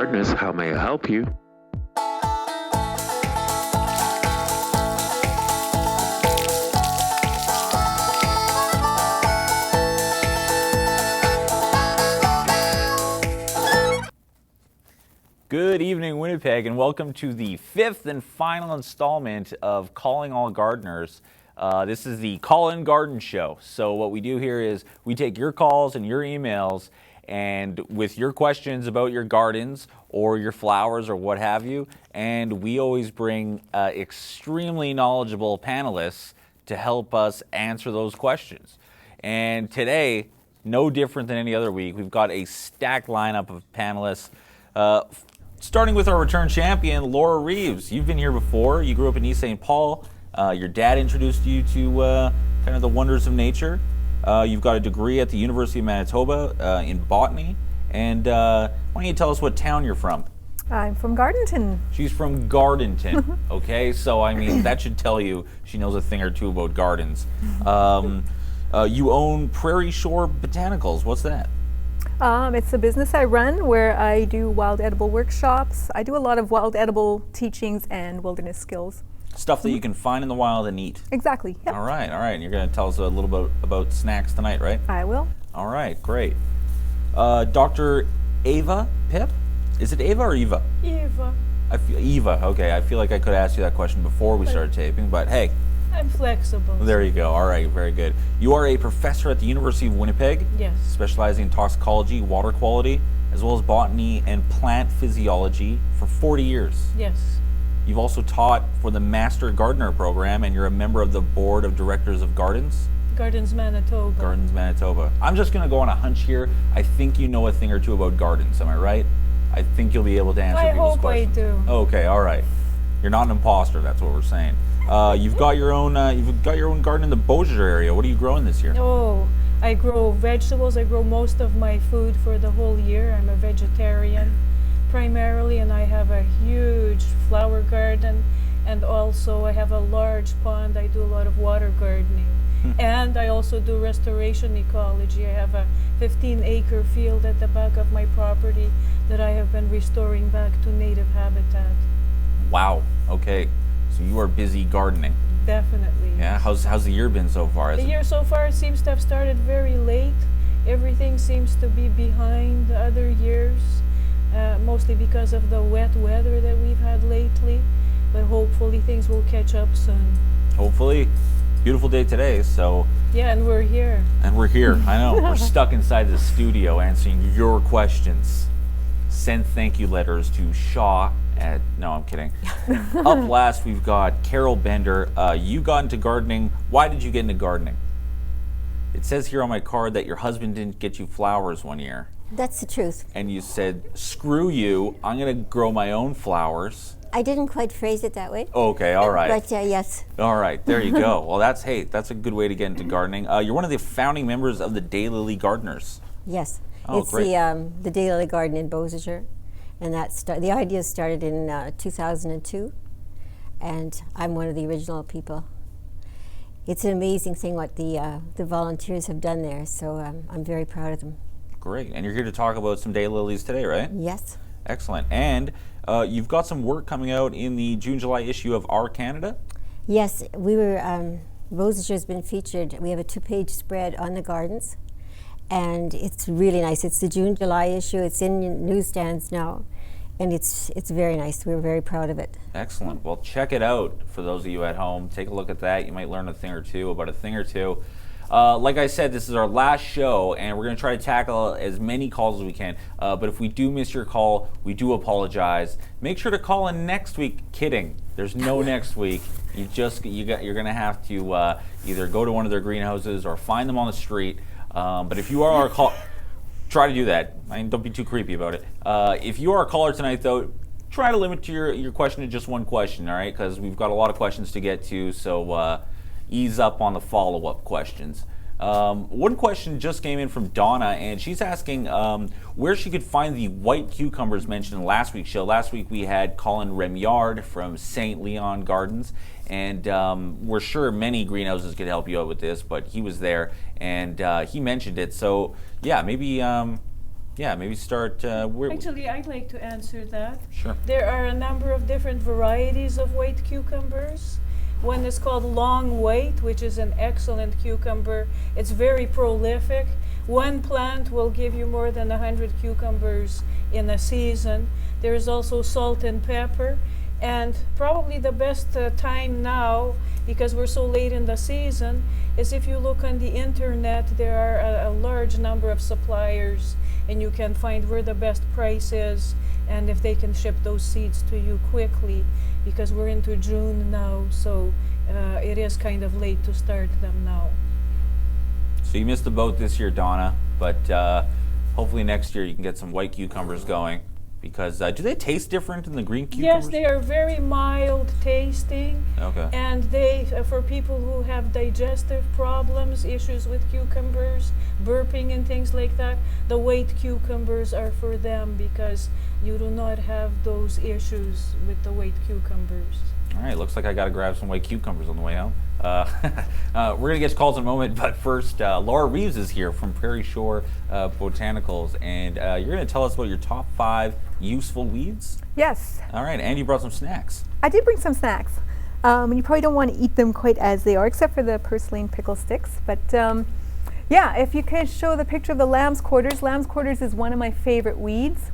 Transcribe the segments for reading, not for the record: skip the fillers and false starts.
Gardeners, how may I help you? Good evening, Winnipeg, and welcome to the fifth and final installment of Calling All Gardeners. This is the Call-In Garden Show. So what we do here is we take your calls and your emails, and with your questions about your gardens or your flowers or what have you, and we always bring extremely knowledgeable panelists to help us answer those questions. And today, no different than any other week, we've got a stacked lineup of panelists. Starting with our return champion, Laura Reeves. You've been here before. You grew up in East St. Paul. Your dad introduced you to kind of the wonders of nature. You've got a degree at the University of Manitoba in botany. And why don't you tell us what town you're from? I'm from Gardenton. She's from Gardenton. Okay, so I mean, that should tell you she knows a thing or two about gardens. You own Prairie Shore Botanicals. What's that? It's a business I run where I do wild edible workshops. I do a lot of wild edible teachings and wilderness skills. Stuff that you can find in the wild and eat. Exactly. Yep. All right. And you're going to tell us a little bit about snacks tonight, right? I will. All right, great. Dr. Ava Pip? Is it Ava or Eva? Eva. Eva, okay. I feel like I could ask you that question before we started taping, but hey. I'm flexible. There you go. All right, very good. You are a professor at the University of Winnipeg. Yes. Specializing in toxicology, water quality, as well as botany and plant physiology for 40 years. Yes. You've also taught for the Master Gardener program, and you're a member of the Board of Directors of Gardens. Gardens Manitoba. Gardens Manitoba. I'm just going to go on a hunch here. I think you know a thing or two about gardens. Am I right? I think you'll be able to answer people's questions. I hope I do. Okay, all right. You're not an imposter. That's what we're saying. You've got your own garden in the Beausejour area. What are you growing this year? Oh, I grow vegetables. I grow most of my food for the whole year. I'm a vegetarian primarily, and I have a huge flower garden, and also I have a large pond. I do a lot of water gardening. And I also do restoration ecology. I have a 15-acre field at the back of my property that I have been restoring back to native habitat. Wow. Okay. So you are busy gardening. Definitely. Yeah. How's the year been so far? The year so far seems to have started very late. Everything seems to be behind the other years, mostly because of the wet weather that we've had lately. But hopefully things will catch up soon. Hopefully. Beautiful day today, so. Yeah, and we're here. I know. We're stuck inside the studio answering your questions. Send thank you letters to Shaw at, no, I'm kidding. Up last, we've got Carol Bender. You got into gardening. Why did you get into gardening? It says here on my card that your husband didn't get you flowers one year. That's the truth. And you said, screw you, I'm going to grow my own flowers. I didn't quite phrase it that way. Okay, all right. But yes. All right, there you go. Well, that's a good way to get into gardening. You're one of the founding members of the Daylily Gardeners. Yes. Oh, it's great. the Daylily Garden in Beausejour. And the idea started in 2002. And I'm one of the original people. It's an amazing thing what the volunteers have done there. So I'm very proud of them. Great. And you're here to talk about some daylilies today, right? Yes. Excellent. And you've got some work coming out in the June-July issue of Our Canada? Yes. We were, Beausejour has been featured. We have a 2-page spread on the gardens. And it's really nice. It's the June-July issue. It's in newsstands now. And it's very nice. We're very proud of it. Excellent. Well, check it out for those of you at home. Take a look at that. You might learn a thing or two about a thing or two. Like I said, this is our last show, and we're going to try to tackle as many calls as we can. But if we do miss your call, we do apologize. Make sure to call in next week. Kidding. There's no next week. You're going to have to either go to one of their greenhouses or find them on the street. But if you are our call, try to do that. I mean, don't be too creepy about it. If you are a caller tonight, though, try to limit your question to just one question, all right? Because we've got a lot of questions to get to, so ease up on the follow-up questions. One question just came in from Donna, and she's asking where she could find the white cucumbers mentioned in last week's show. Last week we had Colin Remyard from St. Leon Gardens, and we're sure many greenhouses could help you out with this, but he was there, and he mentioned it. So, yeah, maybe Yeah, maybe start. Actually, I'd like to answer that. Sure. There are a number of different varieties of white cucumbers. One is called long white, which is an excellent cucumber. It's very prolific. One plant will give you more than 100 cucumbers in a season. There is also salt and pepper. And probably the best time now, because we're so late in the season, is if you look on the internet, there are a large number of suppliers, and you can find where the best price is and if they can ship those seeds to you quickly, because we're into June now, so it is kind of late to start them now. So you missed the boat this year, Donna, but hopefully next year you can get some white cucumbers going. Because do they taste different than the green cucumbers? Yes, they are very mild tasting. Okay. And they, for people who have digestive problems, issues with cucumbers, burping and things like that, the white cucumbers are for them because you do not have those issues with the white cucumbers. All right, looks like I got to grab some white cucumbers on the way home. We're going to get to calls in a moment, but first, Laura Reeves is here from Prairie Shore Botanicals, and you're going to tell us about your top 5 useful weeds? Yes. All right, and you brought some snacks. I did bring some snacks. You probably don't want to eat them quite as they are, except for the purslane pickle sticks. But yeah, if you can show the picture of the lamb's quarters. Lamb's quarters is one of my favorite weeds.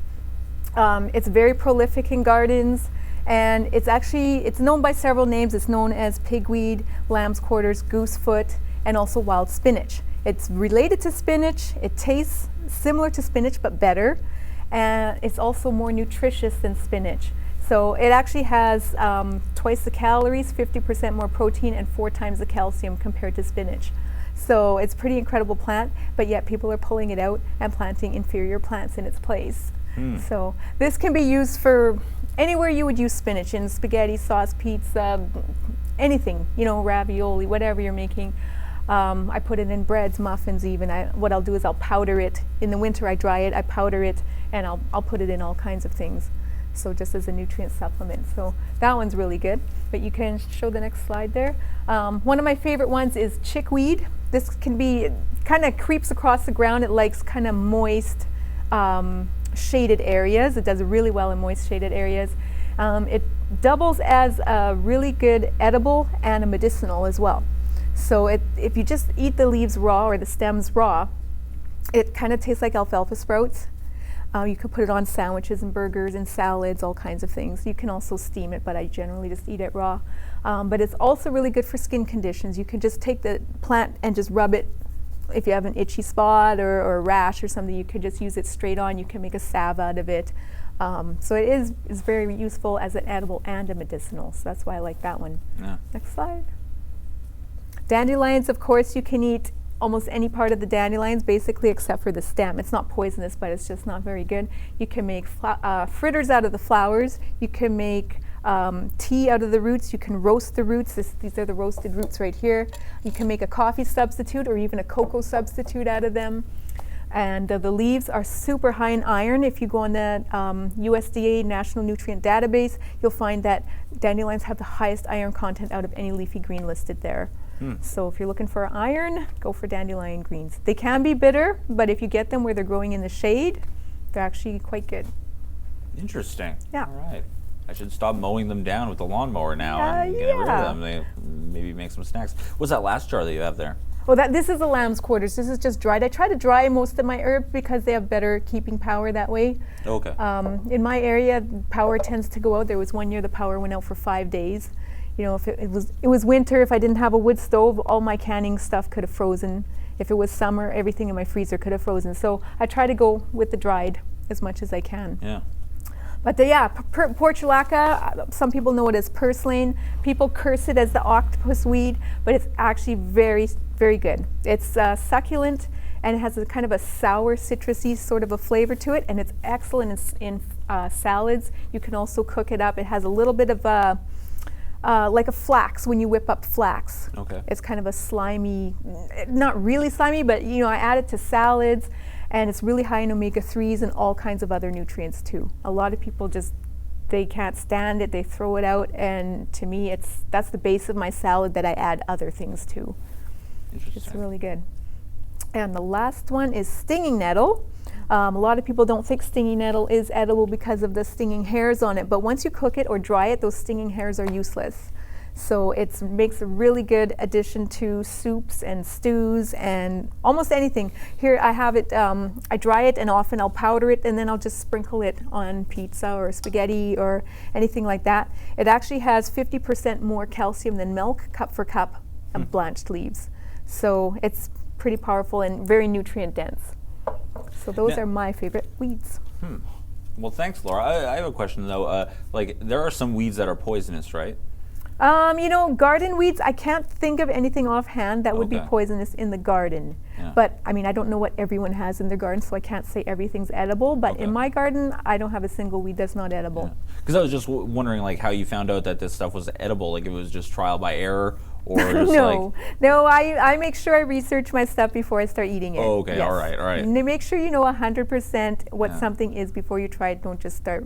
It's very prolific in gardens. And it's known by several names. It's known as pigweed, lamb's quarters, goosefoot, and also wild spinach. It's related to spinach. It tastes similar to spinach, but better. And it's also more nutritious than spinach. So it actually has twice the calories, 50% more protein, and 4 times the calcium compared to spinach. So it's a pretty incredible plant, but yet people are pulling it out and planting inferior plants in its place. So this can be used for anywhere you would use spinach, in spaghetti, sauce, pizza, anything, ravioli, whatever you're making. I put it in breads, muffins even. What I'll do is I'll powder it. In the winter I dry it, I powder it, and I'll put it in all kinds of things. So just as a nutrient supplement. So that one's really good. But you can show the next slide there. One of my favorite ones is chickweed. This can be, kind of creeps across the ground. It likes kind of moist, shaded areas. It does really well in moist shaded areas. It doubles as a really good edible and a medicinal as well. So if you just eat the leaves raw or the stems raw, it kind of tastes like alfalfa sprouts. You could put it on sandwiches and burgers and salads, all kinds of things. You can also steam it, but I generally just eat it raw. But it's also really good for skin conditions. You can just take the plant and just rub it. If you have an itchy spot or a rash or something, you could just use it straight on. You can make a salve out of it. So it is very useful as an edible and a medicinal. So that's why I like that one. Yeah. Next slide. Dandelions, of course, you can eat almost any part of the dandelions, basically, except for the stem. It's not poisonous, but it's just not very good. You can make fritters out of the flowers. You can make tea out of the roots. You can roast the roots. These are the roasted roots right here. You can make a coffee substitute or even a cocoa substitute out of them. And the leaves are super high in iron. If you go on the USDA National Nutrient Database, you'll find that dandelions have the highest iron content out of any leafy green listed there. So if you're looking for iron, go for dandelion greens. They can be bitter, but if you get them where they're growing in the shade, they're actually quite good. Interesting. Yeah. All right. I should stop mowing them down with the lawnmower now and get rid of them. Maybe make some snacks. What's that last jar that you have there? Well, this is the lamb's quarters. This is just dried. I try to dry most of my herbs because they have better keeping power that way. Okay. In my area, power tends to go out. There was one year the power went out for 5 days. If it was winter, if I didn't have a wood stove, all my canning stuff could have frozen. If it was summer, everything in my freezer could have frozen. So I try to go with the dried as much as I can. Yeah. But portulaca, some people know it as purslane. People curse it as the octopus weed, but it's actually very, very good. It's succulent and it has a kind of a sour, citrusy sort of a flavor to it, and it's excellent in salads. You can also cook it up. It has a little bit of like a flax when you whip up flax. Okay. It's kind of a slimy, not really slimy, but I add it to salads, and it's really high in omega-3s and all kinds of other nutrients too. A lot of people they can't stand it, they throw it out, and to me that's the base of my salad that I add other things to. Interesting. It's really good. And the last one is stinging nettle. A lot of people don't think stinging nettle is edible because of the stinging hairs on it, but once you cook it or dry it, those stinging hairs are useless. So it makes a really good addition to soups and stews and almost anything. Here I have it, I dry it and often I'll powder it and then I'll just sprinkle it on pizza or spaghetti or anything like that. It actually has 50% more calcium than milk, cup for cup, of blanched leaves. So it's pretty powerful and very nutrient dense. So those are my favorite weeds. Well, thanks, Laura. I have a question though. Like, there are some weeds that are poisonous, right? You know, garden weeds, I can't think of anything offhand that would be Okay. poisonous in the garden. Yeah. But, I mean, I don't know what everyone has in their garden, so I can't say everything's edible. But Okay. in my garden, I don't have a single weed that's not edible. Because I was just wondering, like, how you found out that this stuff was edible. Like, if it was just trial by error, or just No, like. no, I make sure I research my stuff before I start eating it. Oh, okay, all right. Make sure you know 100% what Yeah. something is before you try it. Don't just start,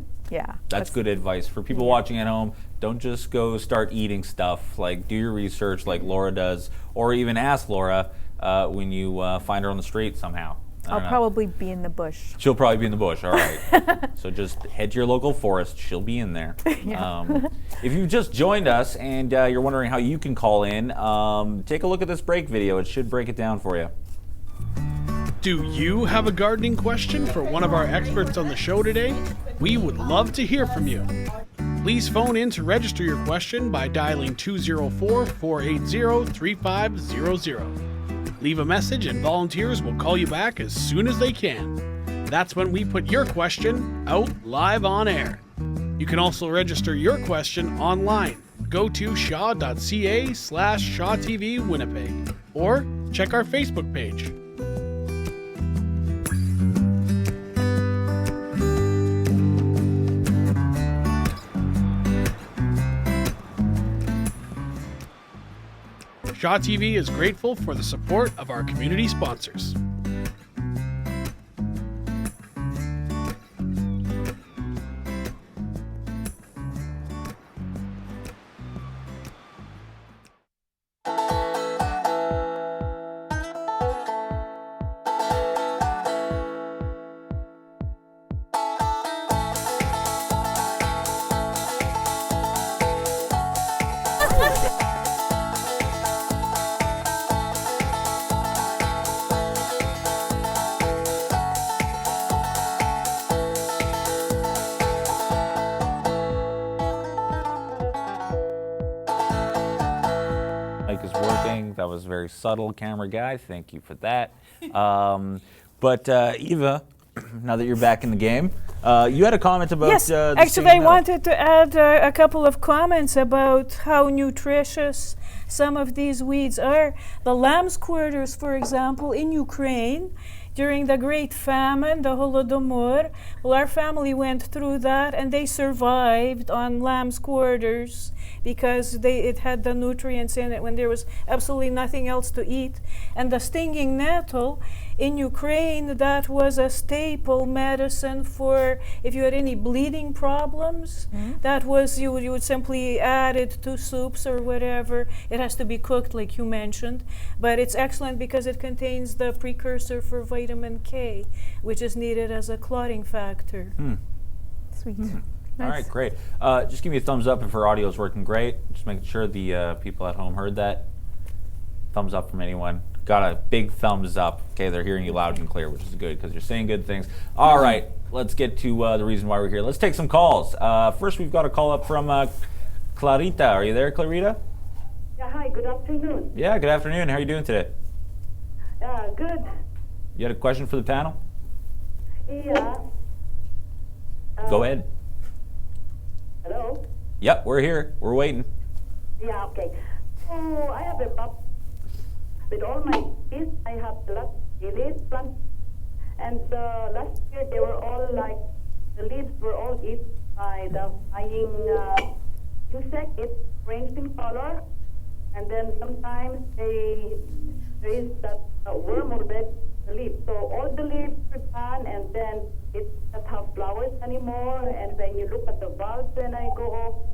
That's good advice for people watching at home. Don't just go start eating stuff. Like, do your research, like Laura does, or even ask Laura when you find her on the street somehow. I I'll don't know. probably be in the bush. She'll probably be in the bush. All right. So just head to your local forest. She'll be in there. If you've just joined us and you're wondering how you can call in, take a look at this break video. It should break it down for you. Do you have a gardening question for one of our experts on the show today? We would love to hear from you. Please phone in to register your question by dialing 204-480-3500. Leave a message and volunteers will call you back as soon as they can. That's when we put your question out live on air. You can also register your question online. Go to shaw.ca/Shaw TV Winnipeg or check our Facebook page. Shaw TV is grateful for the support of our community sponsors. Mic is working. That was very subtle, camera guy. Thank you for that. But Eva, now that you're back in the game, you had a comment about Yes, the actually, stinging I nettle. wanted to add a couple of comments about how nutritious some of these weeds are. The lamb's quarters, for example, in Ukraine, during the Great Famine, the Holodomor, well, our family went through that and they survived on lamb's quarters because it had the nutrients in it when there was absolutely nothing else to eat. And the stinging nettle in Ukraine, that was a staple medicine for if you had any bleeding problems. That was, you would simply add it to soups or whatever. It has to be cooked like you mentioned, but it's excellent because it contains the precursor for vitamin K, which is needed as a clotting factor. Sweet. All right, great. Just give me a thumbs up if our audio is working great. Just making sure the people at home heard that. Thumbs up from anyone. Got a big thumbs up. Okay, they're hearing you loud and clear, which is good because you're saying good things. All right, let's get to the reason why we're here. Let's take some calls. First, we've got a call up from Clarita. Are you there, Clarita? Yeah, hi, good afternoon. Yeah, good afternoon. How are you doing today? Good. You had a question for the panel? Yeah. Go ahead. Hello? Yep, we're here. We're waiting. Yeah, okay. So I have a problem with all my kids. I have a lot of lilies plants. And last year they were all like, the leaves were all eaten by the flying insect. It ranged in color. And then sometimes there is that worm already the leaves. So all the leaves are gone, and then it doesn't have flowers anymore. And when you look at the bulbs, when I go,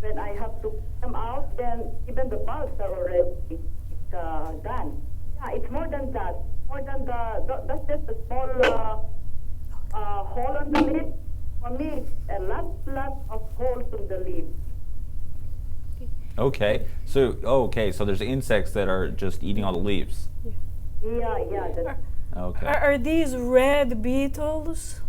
when I have to put them out, then even the bulbs are already gone. Yeah, it's more than that. More more than that's just a small hole on the leaf. For me, a lot of holes in the leaf. Okay. So there's insects that are just eating all the leaves. Yeah. Okay. Are these red beetles?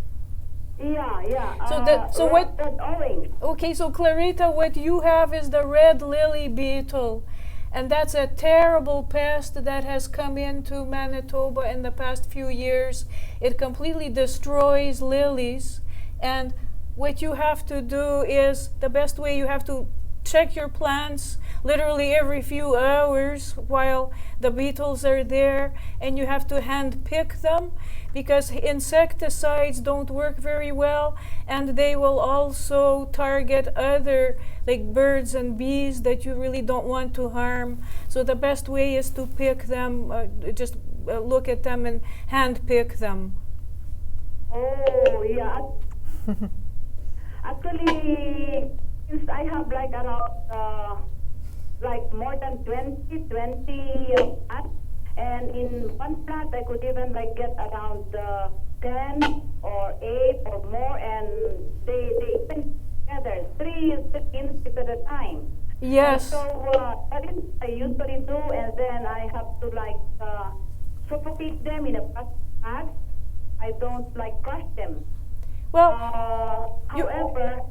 Yeah. So what? Red, orange. Okay, so Clarita, what you have is the red lily beetle. And that's a terrible pest that has come into Manitoba in the past few years. It completely destroys lilies. And what you have to do is, the best way, you have to check your plants literally every few hours while the beetles are there, and you have to hand pick them because insecticides don't work very well, and they will also target other like birds and bees that you really don't want to harm. So the best way is to pick them, just look at them and hand pick them. Oh, yeah. Actually, since I have like around like more than 20 plants, and in one plant I could even like get around 10 or 8 or more, and they even together 3 insects at a time. Yes. And so that is what I usually do, and then I have to like suffocate them in a plastic bag. I don't like crush them. Well, However,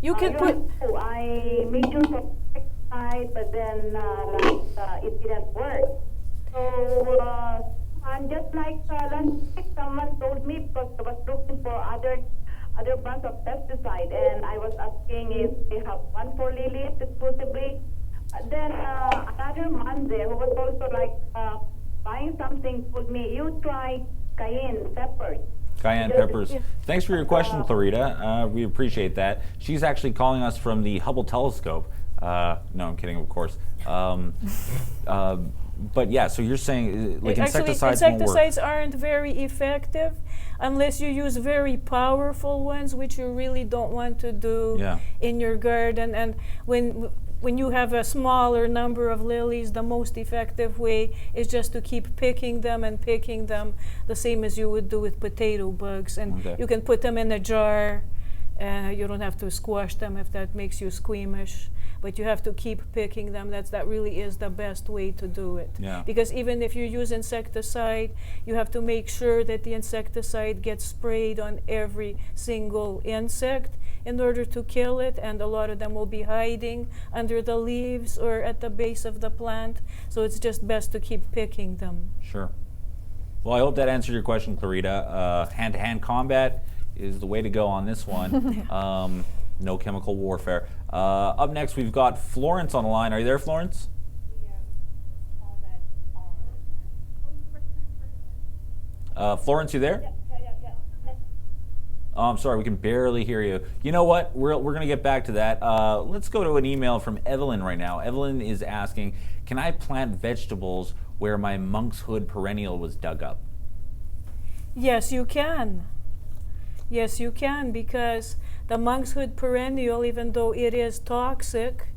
you can put. I made use of pesticide, but then it didn't work. So I'm just like last week, someone told me because I was looking for other brands of pesticide, and I was asking if they have one for lilies exclusively. Then another man there who was also like buying something told me, you try cayenne peppers. Cayenne peppers. Thanks for your question, Clarita. We appreciate that. She's actually calling us from the Hubble telescope. No, I'm kidding, of course. But yeah, so you're saying like insecticides won't work. Insecticides aren't very effective unless you use very powerful ones, which you really don't want to do in your garden. And when you have a smaller number of lilies, the most effective way is just to keep picking them and picking them, the same as you would do with potato bugs. And you can put them in a jar. You don't have to squash them if that makes you squeamish, but you have to keep picking them. That really is the best way to do it. Yeah. Because even if you use insecticide, you have to make sure that the insecticide gets sprayed on every single insect in order to kill it, and a lot of them will be hiding under the leaves or at the base of the plant, so it's just best to keep picking them. Sure. Well, I hope that answered your question, Clarita. Hand-to-hand combat is the way to go on this one. No chemical warfare. Up next, we've got Florence on the line. Are you there, Florence? Florence, you there? Yeah. Oh, I'm sorry, we can barely hear you. You know what? We're going to get back to that. Let's go to an email from Evelyn right now. Evelyn is asking, can I plant vegetables where my monk's hood perennial was dug up? Yes, you can. Yes, you can, because the monk's hood perennial, even though it is toxic,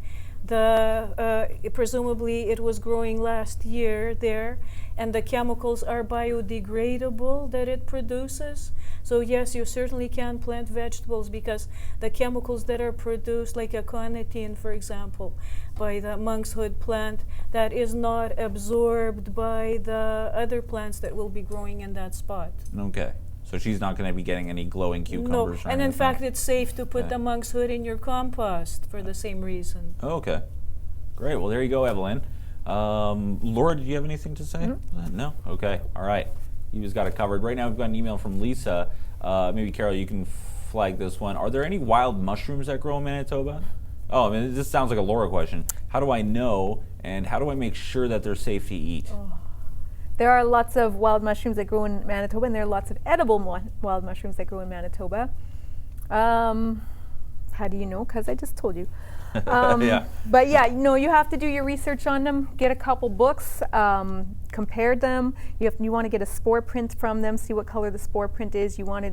presumably it was growing last year there, and the chemicals are biodegradable that it produces. So yes, you certainly can plant vegetables because the chemicals that are produced, like aconitine, for example, by the monk's hood plant, that is not absorbed by the other plants that will be growing in that spot. Okay. So she's not going to be getting any glowing cucumbers. No, or and anything. in fact, it's safe to put the monk's hood in your compost for the same reason. Okay. Great. Well, there you go, Evelyn. Laura, did you have anything to say? No? Okay. All right. You just got it covered. Right now, we've got an email from Lisa. Maybe, Carol, you can flag this one. Are there any wild mushrooms that grow in Manitoba? Oh, I mean, this sounds like a Laura question. How do I know, and how do I make sure that they're safe to eat? Oh. There are lots of wild mushrooms that grow in Manitoba, and there are lots of edible wild mushrooms that grow in Manitoba. How do you know? Because I just told you. Yeah. But yeah, you have to do your research on them. Get a couple books, compare them. You want to get a spore print from them, see what color the spore print is. You want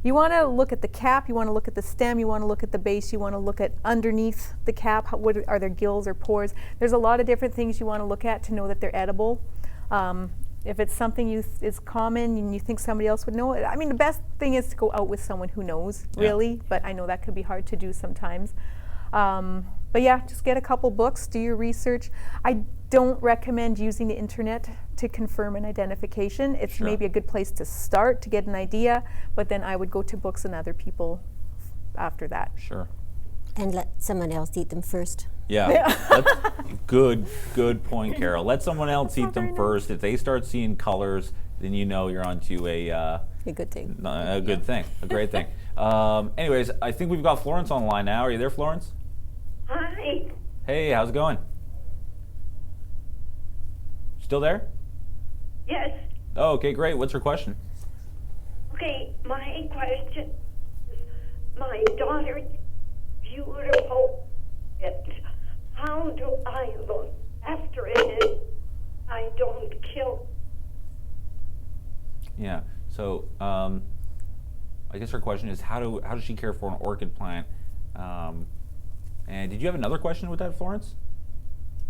to look at the cap. You want to look at the stem. You want to look at the base. You want to look at underneath the cap. Are there gills or pores? There's a lot of different things you want to look at to know that they're edible. If it's something is common and you think somebody else would know it, I mean, the best thing is to go out with someone who knows, really. But I know that could be hard to do sometimes. But yeah, just get a couple books, do your research. I don't recommend using the internet to confirm an identification. It's maybe a good place to start to get an idea, but then I would go to books and other people after that. Sure. And let someone else eat them first. Yeah. Good point, Carol. Let someone else eat them first. If they start seeing colors, then you know you're onto a good thing. A good thing, a great thing. Anyways, I think we've got Florence online now. Are you there, Florence? Hi. Hey, how's it going? Still there? Yes. Oh, okay, great. What's your question? Okay, my question is, my daughter, beautiful. How do I look after it? I don't kill. Yeah. So, I guess her question is, how does she care for an orchid plant? And did you have another question with that, Florence?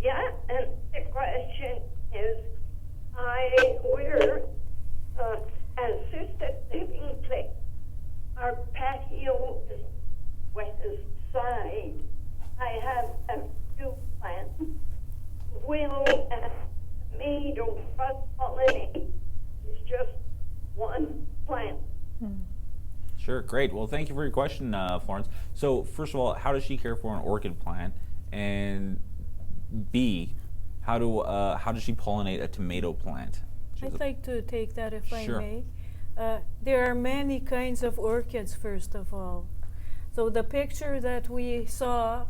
Yeah, and the question is, we're assisted living place. Our patio is west side. I have a few plants. Will and tomato cross-pollinate. It's just one plant. Sure, great. Well, thank you for your question, Florence. So, first of all, how does she care for an orchid plant? And B, how does she pollinate a tomato plant? I'd like to take that if I Sure. may. There are many kinds of orchids, first of all. So the picture that we saw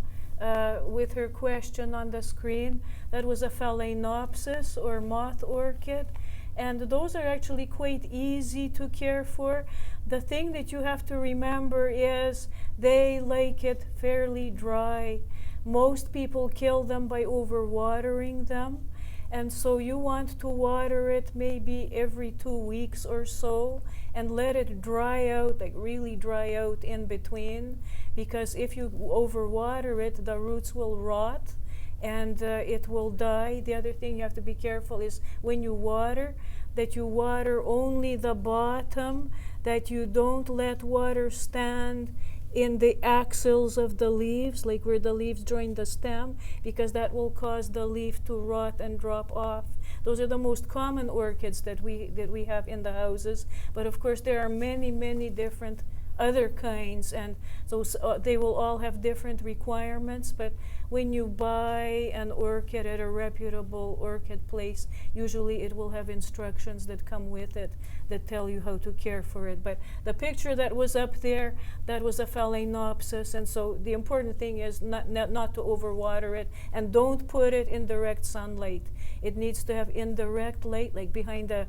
with her question on the screen, that was a phalaenopsis or moth orchid. And those are actually quite easy to care for. The thing that you have to remember is they like it fairly dry. Most people kill them by overwatering them. And so you want to water it maybe every 2 weeks or so and let it dry out, like really dry out in between. Because if you overwater it, the roots will rot and it will die. The other thing you have to be careful is when you water, that you water only the bottom, that you don't let water stand in the axils of the leaves, like where the leaves join the stem, because that will cause the leaf to rot and drop off. Those are the most common orchids that we have in the houses. But of course there are many, many different other kinds, and so they will all have different requirements. But when you buy an orchid at a reputable orchid place, usually it will have instructions that come with it that tell you how to care for it. But the picture that was up there, that was a phalaenopsis, and so the important thing is not to overwater it, and don't put it in direct sunlight. It needs to have indirect light, like behind a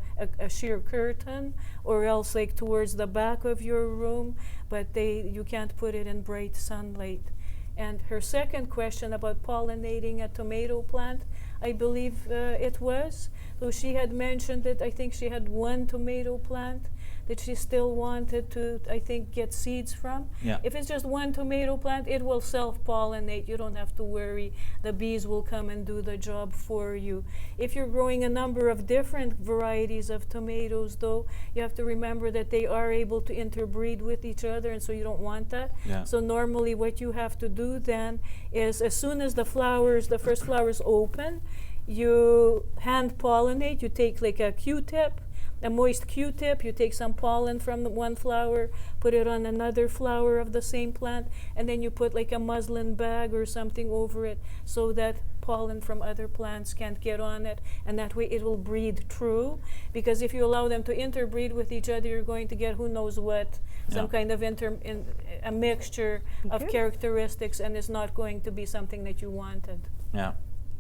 sheer curtain, or else like towards the back of your room, but you can't put it in bright sunlight. And her second question about pollinating a tomato plant, I believe it was. So she had mentioned that I think she had one tomato plant that she still wanted to, I think, get seeds from. Yeah. If it's just one tomato plant, it will self-pollinate. You don't have to worry. The bees will come and do the job for you. If you're growing a number of different varieties of tomatoes, though, you have to remember that they are able to interbreed with each other, and so you don't want that. Yeah. So normally what you have to do then is, as soon as the first flowers open, you hand pollinate. You take like a Q-tip, a moist Q-tip, you take some pollen from the one flower, put it on another flower of the same plant, and then you put like a muslin bag or something over it so that pollen from other plants can't get on it, and that way it will breed true. Because if you allow them to interbreed with each other, you're going to get who knows what, some kind of a mixture of characteristics, and it's not going to be something that you wanted. Yeah.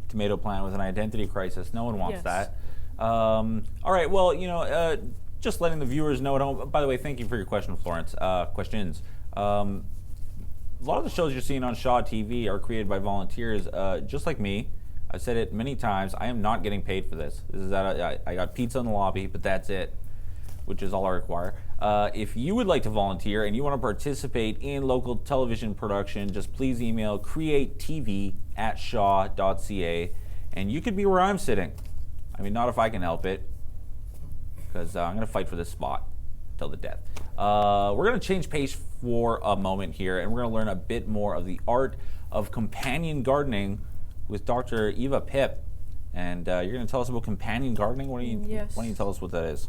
Tomato plant with an identity crisis. No one wants Yes. that. All right. Well, just letting the viewers know at home. By the way, thank you for your question, Florence. Questions. A lot of the shows you're seeing on Shaw TV are created by volunteers, just like me. I've said it many times. I am not getting paid for this. This is that I got pizza in the lobby, but that's it, which is all I require. If you would like to volunteer and you want to participate in local television production, just please email createtv@shaw.ca, and you could be where I'm sitting. I mean, not if I can help it. because I'm going to fight for this spot till the death. We're going to change pace for a moment here, and we're going to learn a bit more of the art of companion gardening with Dr. Eva Pip. And you're going to tell us about companion gardening. Why don't you tell us what that is?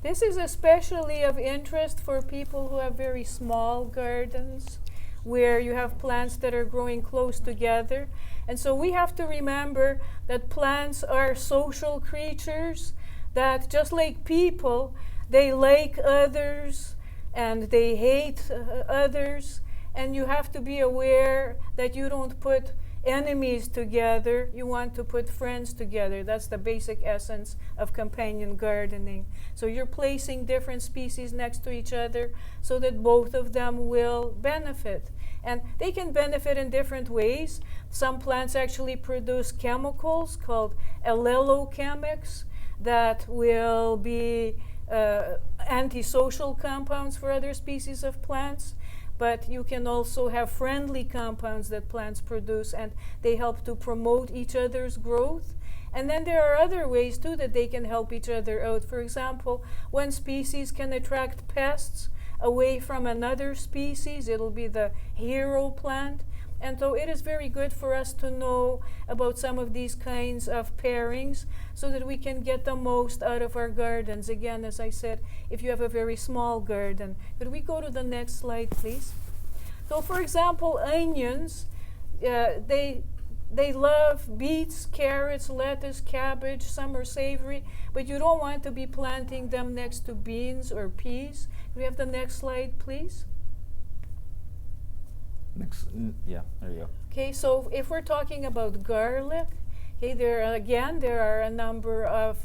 This is especially of interest for people who have very small gardens, where you have plants that are growing close together. And so we have to remember that plants are social creatures, that just like people, they like others and they hate others. And you have to be aware that you don't put enemies together, you want to put friends together. That's the basic essence of companion gardening. So you're placing different species next to each other so that both of them will benefit. And they can benefit in different ways. Some plants actually produce chemicals called allelochemics that will be antisocial compounds for other species of plants. But you can also have friendly compounds that plants produce, and they help to promote each other's growth. And then there are other ways too that they can help each other out. For example, one species can attract pests away from another species. It'll be the hero plant. And so it is very good for us to know about some of these kinds of pairings so that we can get the most out of our gardens. Again, as I said, if you have a very small garden. Could we go to the next slide, please? So for example, onions, they love beets, carrots, lettuce, cabbage. Some are savory, but you don't want to be planting them next to beans or peas. Could we have the next slide, please? Yeah, there you go. Okay, so if we're talking about garlic, okay, there are a number of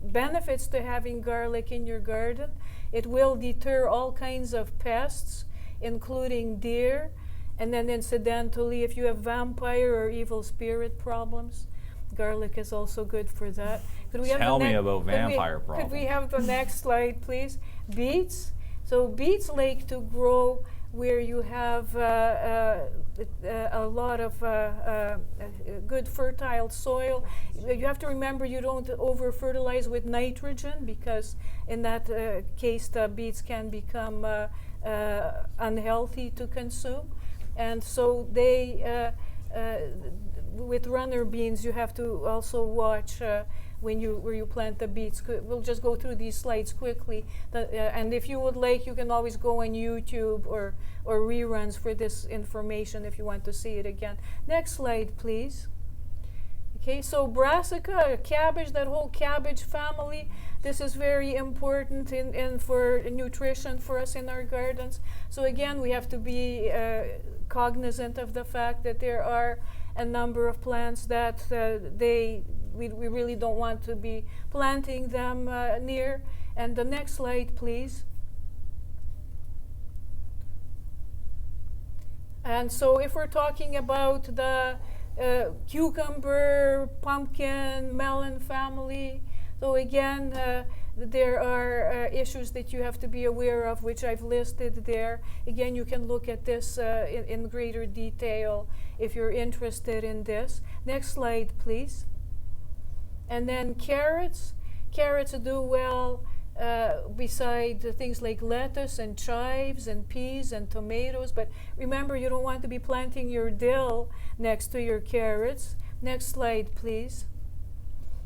benefits to having garlic in your garden. It will deter all kinds of pests, including deer. And then incidentally, if you have vampire or evil spirit problems, garlic is also good for that. Could we Tell me about vampire problems. Could we have the next slide, please? Beets. So beets like to grow where you have a lot of good fertile soil. You have to remember you don't over-fertilize with nitrogen, because in that case the beets can become unhealthy to consume. And so they, with runner beans, you have to also watch where you plant the beets. We'll just go through these slides quickly. And if you would like, you can always go on YouTube or reruns for this information if you want to see it again. Next slide, please. Okay, so brassica, cabbage, that whole cabbage family, this is very important for nutrition for us in our gardens. So again, we have to be cognizant of the fact that there are a number of plants that we really don't want to be planting them near. And the next slide, please. And so if we're talking about the cucumber, pumpkin, melon family, so again, there are issues that you have to be aware of, which I've listed there. Again, you can look at this in greater detail if you're interested in this. Next slide, please. And then carrots. Carrots do well beside things like lettuce and chives and peas and tomatoes. But remember, you don't want to be planting your dill next to your carrots. Next slide, please.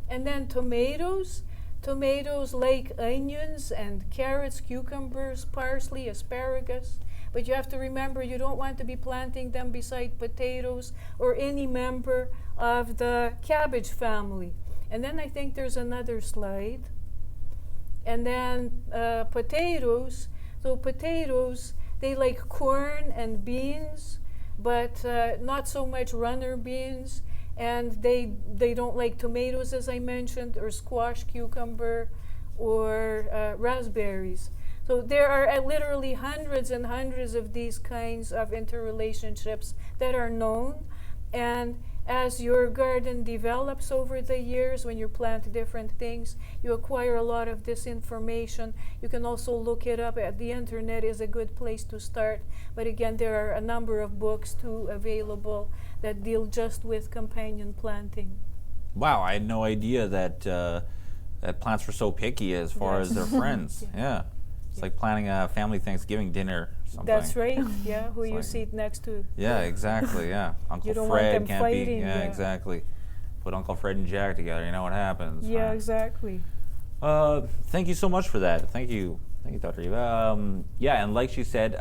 And then tomatoes. Tomatoes like onions and carrots, cucumbers, parsley, asparagus. But you have to remember you don't want to be planting them beside potatoes or any member of the cabbage family. And then I think there's another slide. And then potatoes. So potatoes, they like corn and beans, but not so much runner beans. And they don't like tomatoes, as I mentioned, or squash, cucumber, or raspberries. So there are literally hundreds and hundreds of these kinds of interrelationships that are known. And as your garden develops over the years, when you plant different things, you acquire a lot of this information. You can also look it up. The internet is a good place to start. But again, there are a number of books too available that deal just with companion planting. Wow, I had no idea that that plants were so picky as far as their friends. Yeah. It's like planning a family Thanksgiving dinner or something. That's right. Yeah, who you like- sit next to. Yeah, exactly. Yeah. Uncle don't want Fred them can't be. fighting, Yeah, yeah. exactly. Put Uncle Fred and Jack together. You know what happens. Yeah, huh? exactly. Thank you so much for that. Thank you, Dr. Eva. Yeah, and like she said,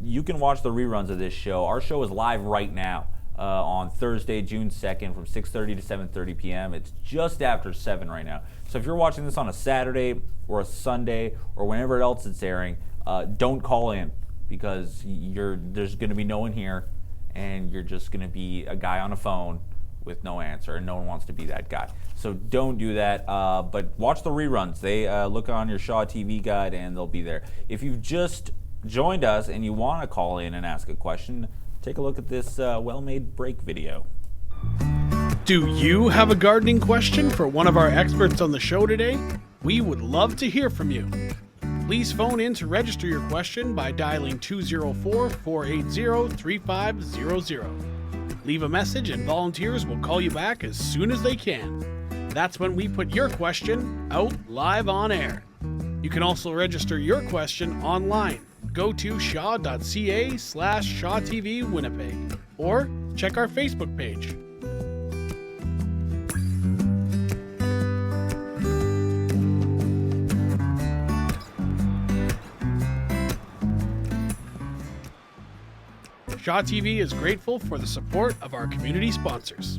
you can watch the reruns of this show. Our show is live right now on Thursday, June 2nd from 6:30 to 7:30 p.m. It's just after 7 right now. So if you're watching this on a Saturday or a Sunday or whenever else it's airing, don't call in because there's going to be no one here and you're just going to be a guy on a phone with no answer, and no one wants to be that guy. So don't do that, but watch the reruns. They look on your Shaw TV guide and they'll be there. If you've just joined us and you want to call in and ask a question, take a look at this well-made break video. Do you have a gardening question for one of our experts on the show today? We would love to hear from you. Please phone in to register your question by dialing 204-480-3500. Leave a message and volunteers will call you back as soon as they can. That's when we put your question out live on air. You can also register your question online. Go to shaw.ca/Shaw TV Winnipeg or check our Facebook page. Shaw TV is grateful for the support of our community sponsors.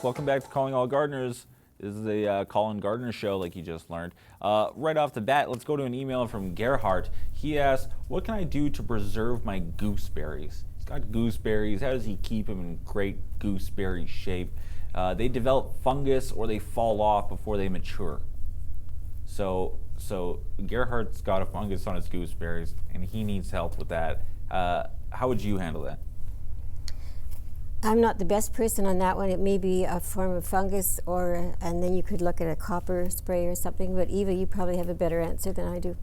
Welcome back to Calling All Gardeners. This is the Call-in Gardener show, like you just learned. Right off the bat, let's go to an email from Gerhardt. He asks, what can I do to preserve my gooseberries? He's got gooseberries. How does he keep them in great gooseberry shape? They develop fungus or they fall off before they mature. So Gerhardt's got a fungus on his gooseberries, and he needs help with that. How would you handle that? I'm not the best person on that one. It may be a form of fungus, and then you could look at a copper spray or something. But Eva, you probably have a better answer than I do.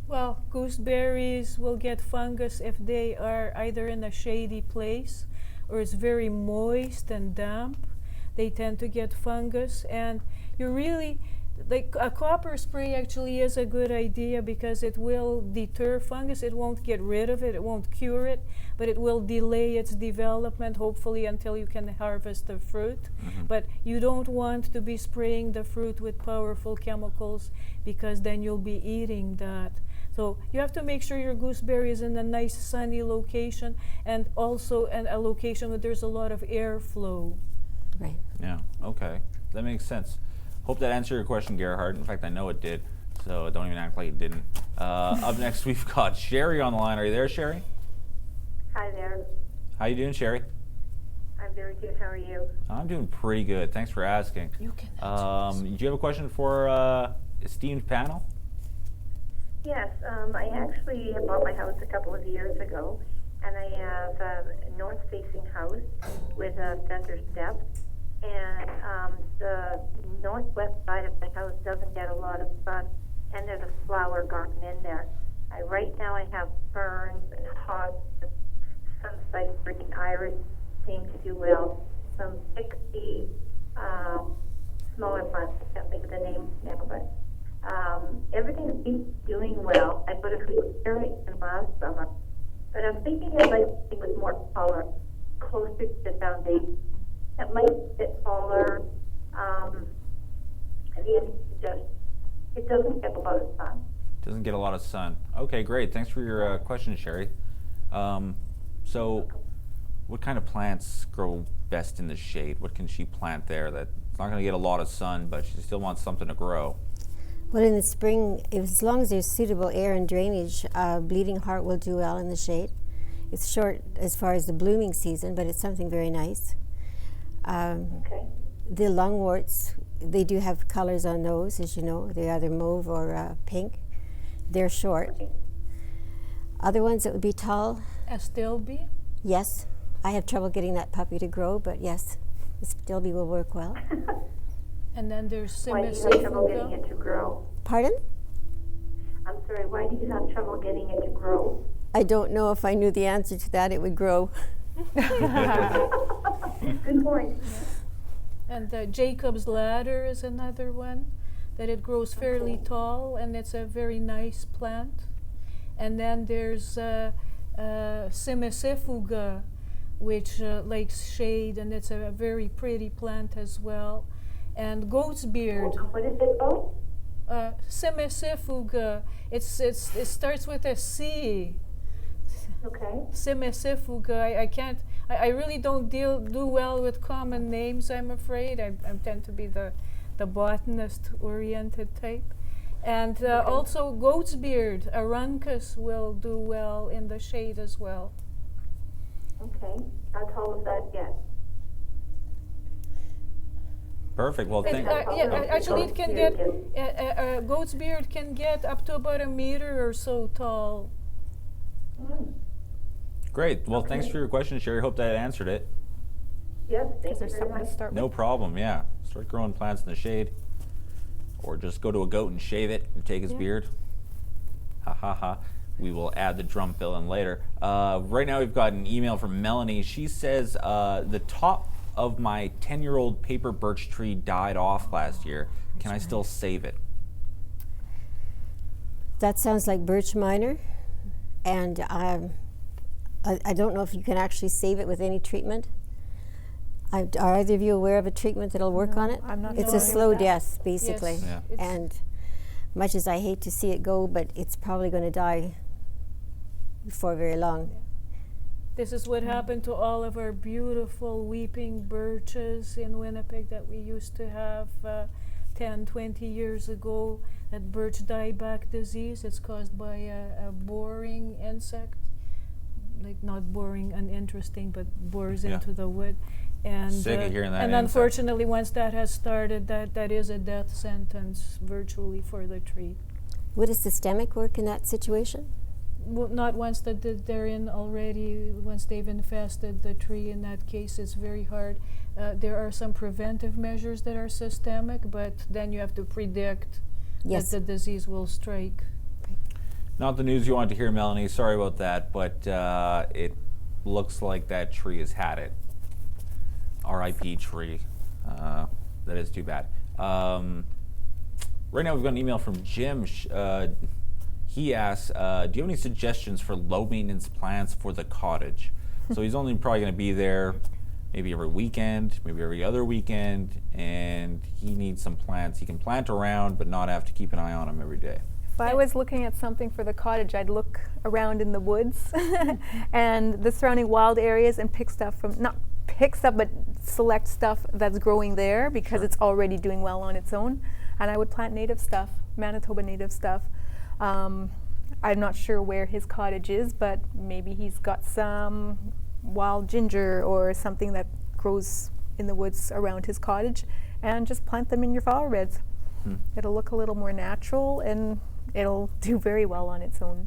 Well, gooseberries will get fungus if they are either in a shady place or it's very moist and damp. They tend to get fungus, and you really, like a copper spray actually is a good idea because it will deter fungus. It won't get rid of it, it won't cure it, but it will delay its development, hopefully until you can harvest the fruit. But you don't want to be spraying the fruit with powerful chemicals because then you'll be eating that. So you have to make sure your gooseberry is in a nice sunny location and also in a location where there's a lot of airflow. Right. Yeah, okay. That makes sense. Hope that answered your question, Gerhard. In fact, I know it did, so don't even act like it didn't. Up next, we've got Sherry on the line. Are you there, Sherry? Hi there. How you doing, Sherry? I'm very good. How are you? I'm doing pretty good. Thanks for asking. You can Do you have a question for esteemed panel? Yes, I actually bought my house a couple of years ago, and I have a north-facing house with a center step, and the northwest side of the house doesn't get a lot of sun, and there's a flower garden in there. Right now I have ferns and hogs, some spice-green iris seem to do well, some pixie, smaller plants, I can't think of the names now, but everything seems doing well. I put a gooseberry in last summer, but I'm thinking I'd like something with more color, closer to the foundation. It might fit taller. It doesn't get a lot of sun. Doesn't get a lot of sun. Okay, great. Thanks for your question, Sherry. So what kind of plants grow best in the shade? What can she plant there that's not going to get a lot of sun, but she still wants something to grow? Well, in the spring, as long as there's suitable air and drainage, bleeding heart will do well in the shade. It's short as far as the blooming season, but it's something very nice. Okay. The lungworts, they do have colors on those, as you know. They're either mauve or pink. They're short. Other ones that would be tall, Astilbe. yes. I have trouble getting that puppy to grow, but yes, the Stilby will work well. And then there's Why do you have trouble getting Simisifuga. it to grow? Pardon? I'm sorry, why do you have trouble getting it to grow? I don't know if I knew the answer to that, it would grow. Good point. And Jacob's Ladder is another one that it grows fairly tall, and it's a very nice plant. And then there's Simisifuga, which likes shade, and it's a very pretty plant as well. And goat's beard, What is it called? Simisifuga. It starts with a C. Okay. Simisifuga. I really don't do well with common names, I'm afraid. I tend to be the botanist-oriented type. And also goat's beard, Aruncus, will do well in the shade as well. Okay. How tall is that get? Perfect. Well, Actually, it can get, goat's beard can get up to about 1 meter or so tall. great. Well, thanks for your question, Sherry. Hope that answered it. Yes, Is thank there you very something much. to start No with? problem. Yeah. Start growing plants in the shade, or just go to a goat and shave it and take his beard. Ha ha ha. We will add the drum fill in later. Right now, we've got an email from Melanie. She says the top of my 10-year-old paper birch tree died off last year. Can I still save it? That sounds like birch minor, and I don't know if you can actually save it with any treatment. Are either of you aware of a treatment that'll work on it? I'm not It's a familiar with slow that. death, basically. Yes, Yeah. it's- And much as I hate to see it go, but it's probably going to die before very long. This is what happened to all of our beautiful weeping birches in Winnipeg that we used to have 10, 20 years ago. That birch dieback disease, it's caused by a boring insect. Like not boring, uninteresting, but bores Yeah. into the wood. And, Sick of hearing that and insect. unfortunately, once that has started, that is a death sentence virtually for the tree. Would a systemic work in that situation? Well, not once that they're in already, once they've infested the tree. In that case, it's very hard. There are some preventive measures that are systemic, but then you have to predict Yes. that the disease will strike. Not the news you wanted to hear, Melanie. Sorry about that, but it looks like that tree has had it. R.I.P. tree. That is too bad. Right now, we've got an email from Jim. He asks, do you have any suggestions for low maintenance plants for the cottage? So he's only probably going to be there maybe every weekend, maybe every other weekend, and he needs some plants he can plant around but not have to keep an eye on them every day. If I was looking at something for the cottage, I'd look around in the woods and the surrounding wild areas and pick stuff from, not pick stuff, but select stuff that's growing there because Sure. it's already doing well on its own. And I would plant native stuff, Manitoba native stuff. I'm not sure where his cottage is, but maybe he's got some wild ginger or something that grows in the woods around his cottage, and just plant them in your flower beds. It'll look a little more natural and it'll do very well on its own.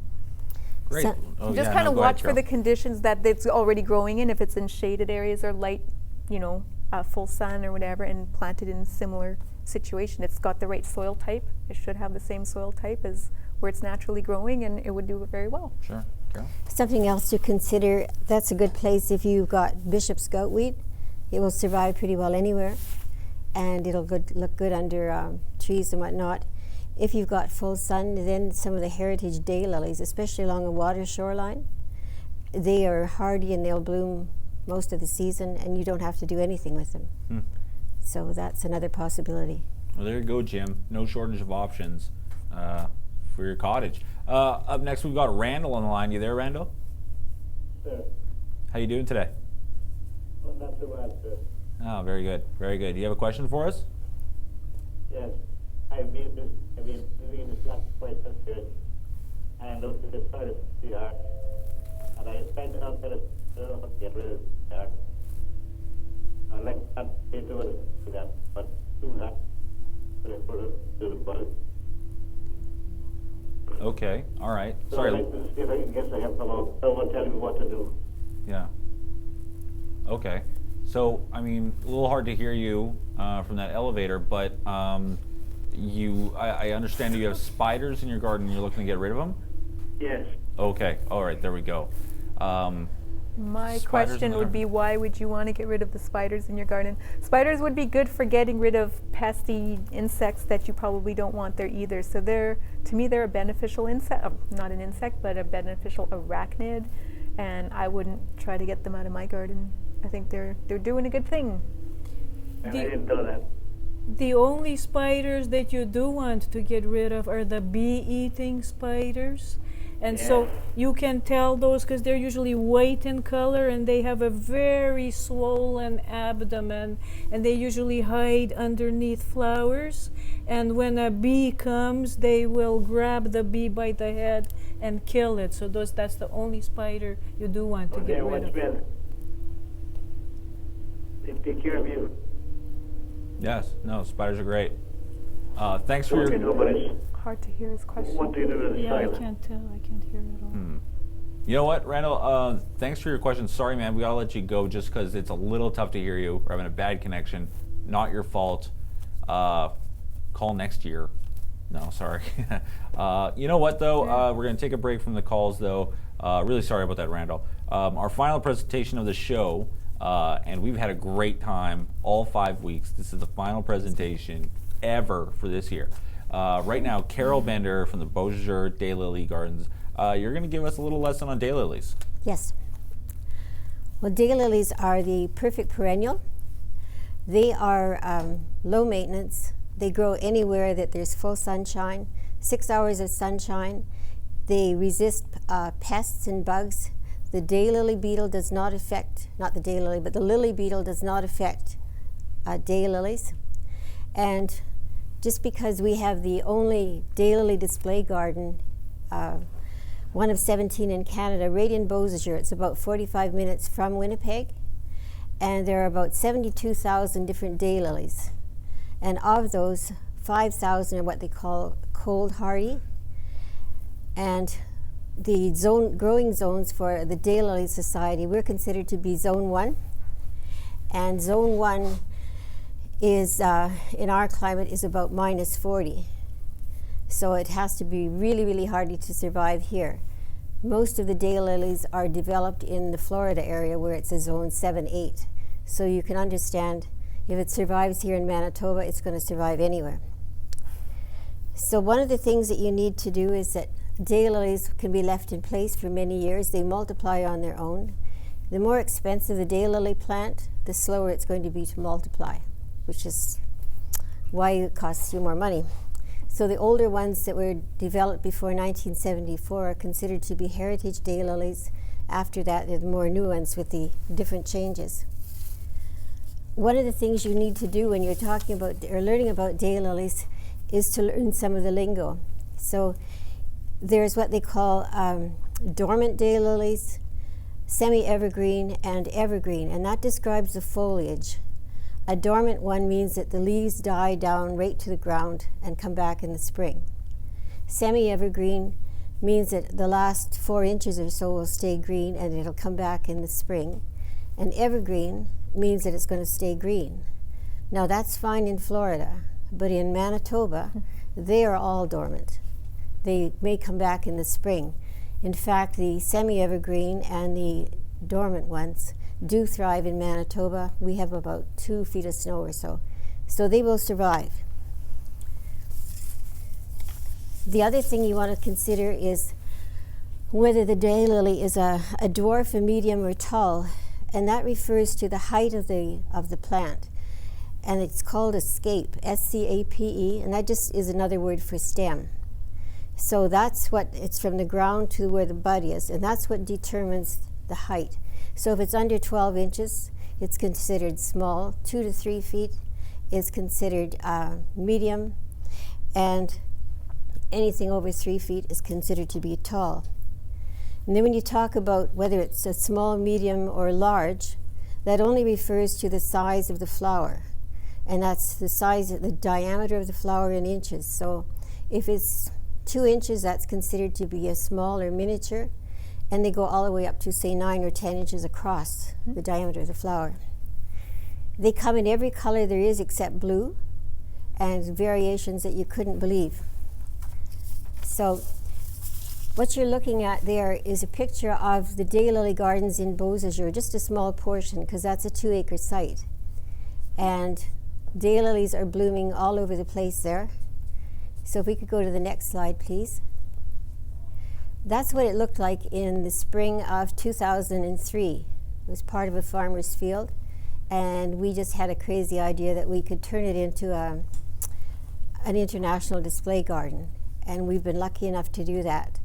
Great. So- Oh, Just yeah, kind no, of go ahead, watch for the Carol. conditions that it's already growing in. If it's in shaded areas or light, full sun or whatever, and plant it in similar situation. It's got the right soil type. It should have the same soil type as where it's naturally growing, and it would do very well. Sure. Carol? Something else to consider, that's a good place if you've got Bishop's goatweed. It will survive pretty well anywhere, and it'll look good under trees and whatnot. If you've got full sun, then some of the heritage daylilies, especially along a water shoreline, they are hardy and they'll bloom most of the season, and you don't have to do anything with them. So that's another possibility. Well, there you go, Jim. No shortage of options for your cottage. Up next, we've got Randall on the line. You there, Randall? Sir. How you doing today? Well, not too bad, sir. Oh, very good. Very good. You have a question for us? Yes. I've been living in this last place for years, and also the side of CR. and I spent it out there to get rid of that. I like that into it, that, but do that. But I put it to the bud. Okay, all right. So Sorry. I'd like to see if I can get some help along. Someone tell me what to do. Yeah. Okay. So, I mean, a little hard to hear you from that elevator, but I understand you have spiders in your garden and you're looking to get rid of them? Yes. Okay. All right. There we go. My Spiders in question the would be, why would you want to get rid of the spiders in your garden? Spiders would be good for getting rid of pesky insects that you probably don't want there either. So to me, they're a beneficial insect, not an insect, but a beneficial arachnid. And I wouldn't try to get them out of my garden. I think they're doing a good thing. And I didn't know that. The only spiders that you do want to get rid of are the bee-eating spiders. And so you can tell those because they're usually white in color and they have a very swollen abdomen and they usually hide underneath flowers. And when a bee comes, they will grab the bee by the head and kill it. So that's the only spider you do want to get rid of. Take care of you. Yes. No, spiders are great. Thanks for What do you your... do, but it's, Hard to hear his question. what do you do to the Yeah, I silence? can't tell. I can't hear at all. You know what, Randall? Thanks for your question. Sorry, man. We got to let you go just because it's a little tough to hear you. We're having a bad connection. Not your fault. Call next year. No, sorry. You know what, though? We're going to take a break from the calls, though. Really sorry about that, Randall. Our final presentation of the show, and we've had a great time all 5 weeks. This is the final presentation ever for this year. Right now, Carol Bender from the Beausejour Daylily Gardens. You're going to give us a little lesson on daylilies. Yes. Well, daylilies are the perfect perennial. They are low maintenance. They grow anywhere that there's full sunshine, 6 hours of sunshine. They resist pests and bugs. The daylily beetle does not affect, not the daylily, but the lily beetle does not affect daylilies. And just because we have the only daylily display garden, one of 17 in Canada, right in Beausejour, it's about 45 minutes from Winnipeg, and there are about 72,000 different daylilies. And of those, 5,000 are what they call cold hardy. And the growing zones for the Daylily Society, we're considered to be Zone 1. And Zone 1 is, in our climate, is about minus 40. So it has to be really, really hardy to survive here. Most of the daylilies are developed in the Florida area where it's a Zone 7, 8. So you can understand if it survives here in Manitoba, it's going to survive anywhere. So one of the things that you need to do is that daylilies can be left in place for many years. They multiply on their own. The more expensive the daylily plant, the slower it's going to be to multiply, which is why it costs you more money. So the older ones that were developed before 1974 are considered to be heritage daylilies. After that, they're the more new ones with the different changes. One of the things you need to do when you're talking about or learning about daylilies is to learn some of the lingo. So there's what they call dormant daylilies, semi-evergreen, and evergreen, and that describes the foliage. A dormant one means that the leaves die down right to the ground and come back in the spring. Semi-evergreen means that the last 4 inches or so will stay green and it'll come back in the spring. And evergreen means that it's going to stay green. Now that's fine in Florida, but in Manitoba, they are all dormant. They may come back in the spring. In fact, the semi-evergreen and the dormant ones do thrive in Manitoba. We have about 2 feet of snow or so. So they will survive. The other thing you want to consider is whether the daylily is a dwarf, a medium, or tall, and that refers to the height of the plant. And it's called a scape, S-C-A-P-E, and that just is another word for stem. So that's what, it's from the ground to where the bud is, and that's what determines the height. So if it's under 12 inches, it's considered small. 2 to 3 feet is considered medium, and anything over 3 feet is considered to be tall. And then when you talk about whether it's a small, medium, or large, that only refers to the size of the flower. And that's the size, the diameter of the flower in inches. So if it's 2 inches, that's considered to be a small or miniature. And they go all the way up to, say, 9 or 10 inches across the diameter of the flower. They come in every color there is except blue, and variations that you couldn't believe. So what you're looking at there is a picture of the daylily gardens in Beausejour, just a small portion, because that's a 2-acre site. And daylilies are blooming all over the place there. So if we could go to the next slide, please. That's what it looked like in the spring of 2003. It was part of a farmer's field, and we just had a crazy idea that we could turn it into an international display garden, and we've been lucky enough to do that.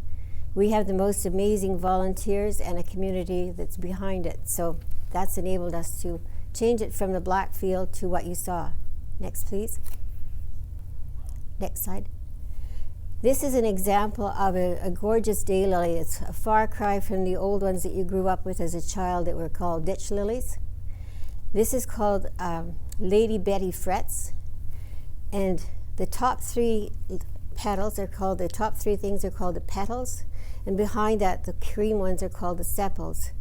We have the most amazing volunteers and a community that's behind it, so that's enabled us to change it from the black field to what you saw. Next, please. Next slide. This is an example of a gorgeous daylily. It's a far cry from the old ones that you grew up with as a child that were called ditch lilies. This is called Lady Betty Frets, and the top 3 petals are called, the top 3 things are called the petals, and behind that the cream ones are called the sepals.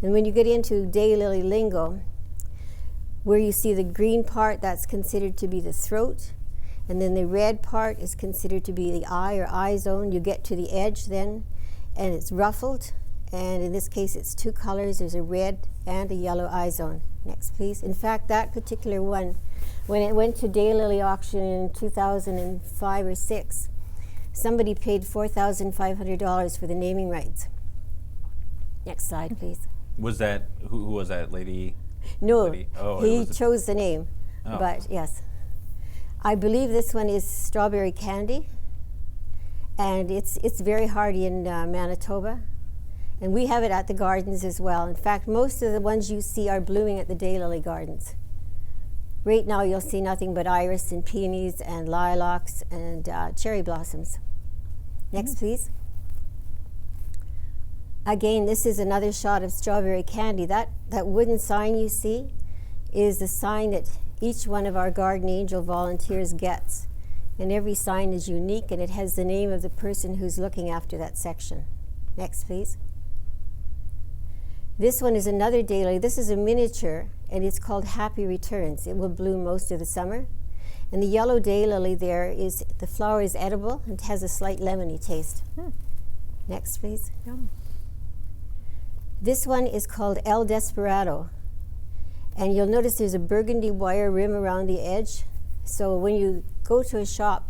And when you get into daylily lingo, where you see the green part, that's considered to be the throat, and then the red part is considered to be the eye or eye zone. You get to the edge then, and it's ruffled, and in this case it's 2 colors. There's a red and a yellow eye zone. Next, please. In fact, that particular one, when it went to daylily auction in 2005 or 6, somebody paid $4,500 for the naming rights. Next slide, please. Was that, who was that lady? No, Lady? Oh, he chose the name, but yes. I believe this one is Strawberry Candy, and it's very hardy in Manitoba, and we have it at the gardens as well. In fact, most of the ones you see are blooming at the daylily gardens. Right now you'll see nothing but iris and peonies and lilacs and cherry blossoms. Next, please. Again, this is another shot of Strawberry Candy. That wooden sign you see is the sign that each one of our Garden Angel volunteers gets. And every sign is unique, and it has the name of the person who's looking after that section. Next, please. This one is another daylily. This is a miniature, and it's called Happy Returns. It will bloom most of the summer. And the yellow daylily there is, the flower is edible and has a slight lemony taste. Next, please. Yum. This one is called El Desperado. And you'll notice there's a burgundy wire rim around the edge. So when you go to a shop,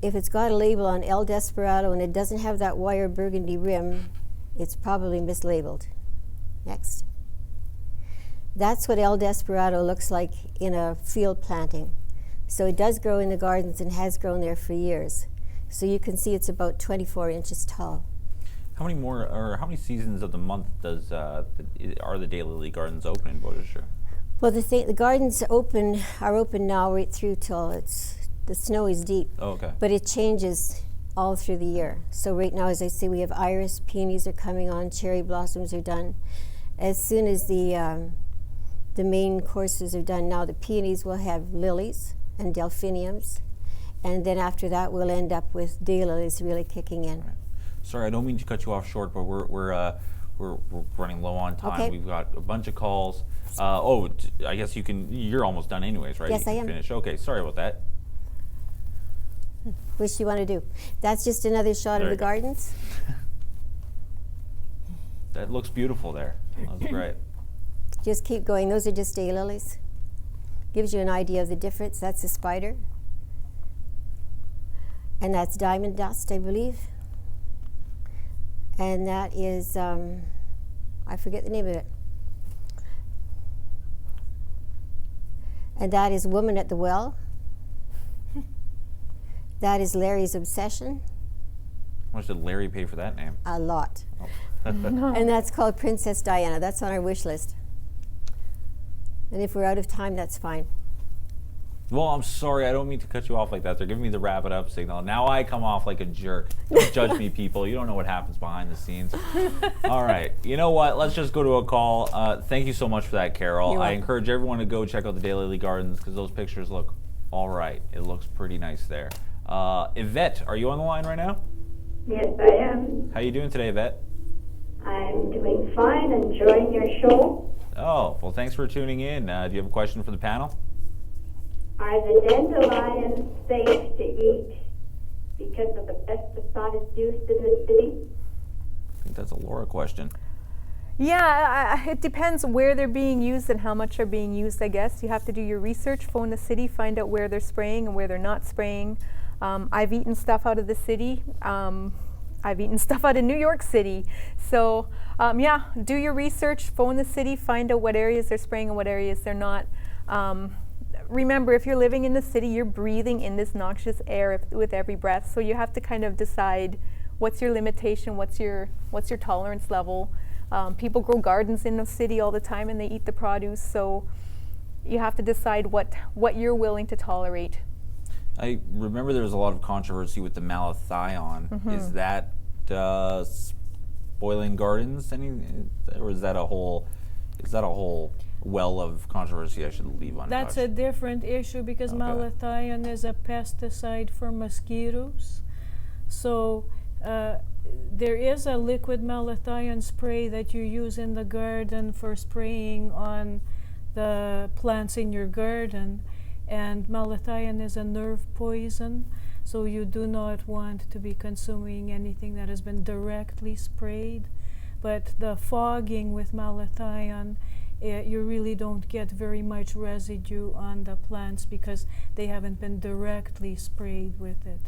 if it's got a label on El Desperado and it doesn't have that wire burgundy rim, it's probably mislabeled. Next. That's what El Desperado looks like in a field planting. So it does grow in the gardens and has grown there for years. So you can see it's about 24 inches tall. How many more, or how many seasons of the month does are the daylily gardens open in Beausejour? Well, the gardens are open now right through till the snow is deep. Oh, okay. But it changes all through the year. So right now, as I say, we have iris, peonies are coming on, cherry blossoms are done. As soon as the main courses are done now, the peonies will have lilies and delphiniums, and then after that we'll end up with daylilies really kicking in. Right. Sorry, I don't mean to cut you off short, but we're running low on time. Okay. We've got a bunch of calls. I guess you're almost done anyways, right? Yes, you I can am. Finish. Okay, sorry about that. Which you want to do? That's just another shot There of you the go. gardens. That looks beautiful there. That's great. Just keep going. Those are just daylilies. Gives you an idea of the difference. That's a spider. And that's diamond dust, I believe. And that is, I forget the name of it. And that is Woman at the Well. That is Larry's Obsession. How much did Larry pay for that name? A lot. Oh. And that's called Princess Diana. That's on our wish list. And if we're out of time, that's fine. Well, I'm sorry. I don't mean to cut you off like that. They're giving me the wrap it up signal. Now I come off like a jerk. Don't judge me, people. You don't know what happens behind the scenes. All right. You know what? Let's just go to a call. Thank you so much for that, Carol. You're I welcome. encourage everyone to go check out the Daylily Gardens because those pictures look all right. It looks pretty nice there. Yvette, are you on the line right now? Yes, I am. How you doing today, Yvette? I'm doing fine, enjoying your show. Oh, well, thanks for tuning in. Do you have a question for the panel? Are the dandelions safe to eat because of the pesticides used in the city? I think that's a Laura question. Yeah, it depends where they're being used and how much are being used, I guess. You have to do your research, phone the city, find out where they're spraying and where they're not spraying. I've eaten stuff out of the city. I've eaten stuff out of New York City. So yeah, do your research, phone the city, find out what areas they're spraying and what areas they're not. Remember, if you're living in the city, you're breathing in this noxious air with every breath. So you have to kind of decide what's your limitation, what's your tolerance level. People grow gardens in the city all the time and they eat the produce. So you have to decide what you're willing to tolerate. I remember there was a lot of controversy with the malathion. Mm-hmm. Is that spoiling gardens? Or is that a whole well of controversy I should leave untouched? That's a different issue because Okay. malathion is a pesticide for mosquitoes. So there is a liquid malathion spray that you use in the garden for spraying on the plants in your garden. And malathion is a nerve poison, so you do not want to be consuming anything that has been directly sprayed. But the fogging with malathion, you really don't get very much residue on the plants because they haven't been directly sprayed with it.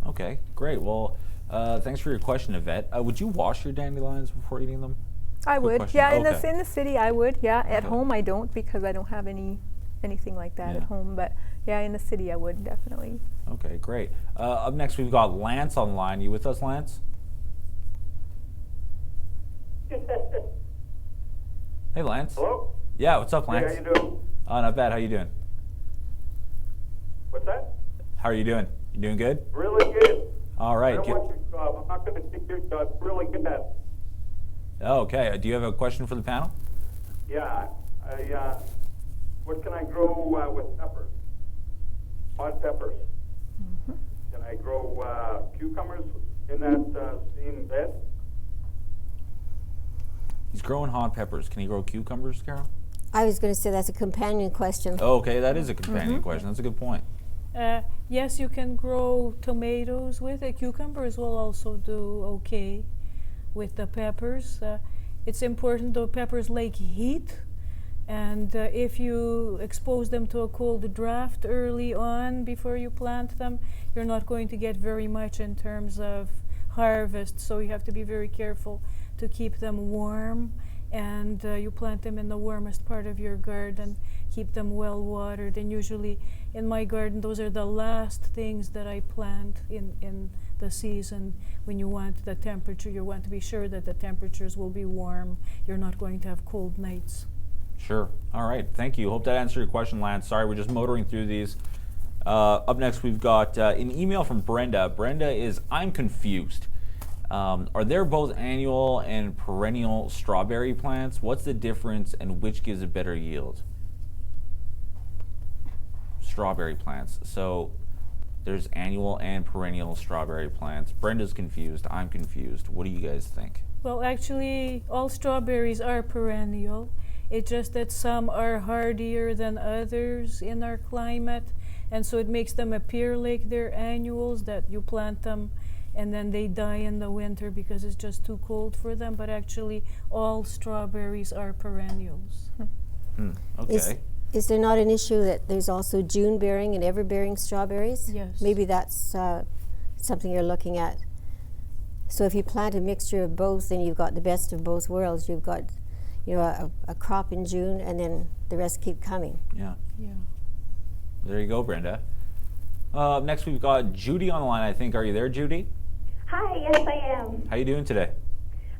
Okay, great. Well, thanks for your question, Yvette. Would you wash your dandelions before eating them? I Quick would, question. yeah. Okay. In the city, I would, yeah. At Okay. home, I don't because I don't have anything like that Yeah. at home. But yeah, in the city, I would definitely. Okay, great. Up next, we've got Lance on the line. You with us, Lance? Hey, Lance. Hello? Yeah, what's up, Hey, Lance? how you doing? Not bad. How you doing? What's that? How are you doing? You doing good? Really good. All I right. don't want your job. I'm not going to take your job. It's really good at. Okay. Do you have a question for the panel? Yeah. What can I grow with peppers? Hot peppers. Can I grow cucumbers in that same bed? He's growing hot peppers. Can he grow cucumbers, Carol? I was going to say that's a companion question. Oh, okay, that is a companion question. That's a good point. Yes, you can grow tomatoes with it. Cucumbers will also do okay with the peppers. It's important though, peppers like heat. And if you expose them to a cold draft early on before you plant them, you're not going to get very much in terms of harvest. So you have to be very careful to keep them warm. And you plant them in the warmest part of your garden, keep them well watered. And usually in my garden, those are the last things that I plant in the season. When you want the temperature, you want to be sure that the temperatures will be warm. You're not going to have cold nights. Sure. All right. Thank you. Hope that answered your question, Lance. Sorry, we're just motoring through these. Up next, we've got an email from Brenda. Brenda is, I'm confused. Are there both annual and perennial strawberry plants? What's the difference and which gives a better yield? Strawberry plants. So there's annual and perennial strawberry plants. Brenda's confused. I'm confused. What do you guys think? Well, actually, all strawberries are perennial. It's just that some are hardier than others in our climate, and so it makes them appear like they're annuals, that you plant them and then they die in the winter because it's just too cold for them. But actually, all strawberries are perennials. Okay. Is there not an issue that there's also June-bearing and ever-bearing strawberries? Yes. Maybe that's something you're looking at. So if you plant a mixture of both, then you've got the best of both worlds. You've got, a crop in June, and then the rest keep coming. Yeah. Yeah. There you go, Brenda. Next, we've got Judy on the line, I think. Are you there, Judy? Hi, yes, I am. How you doing today?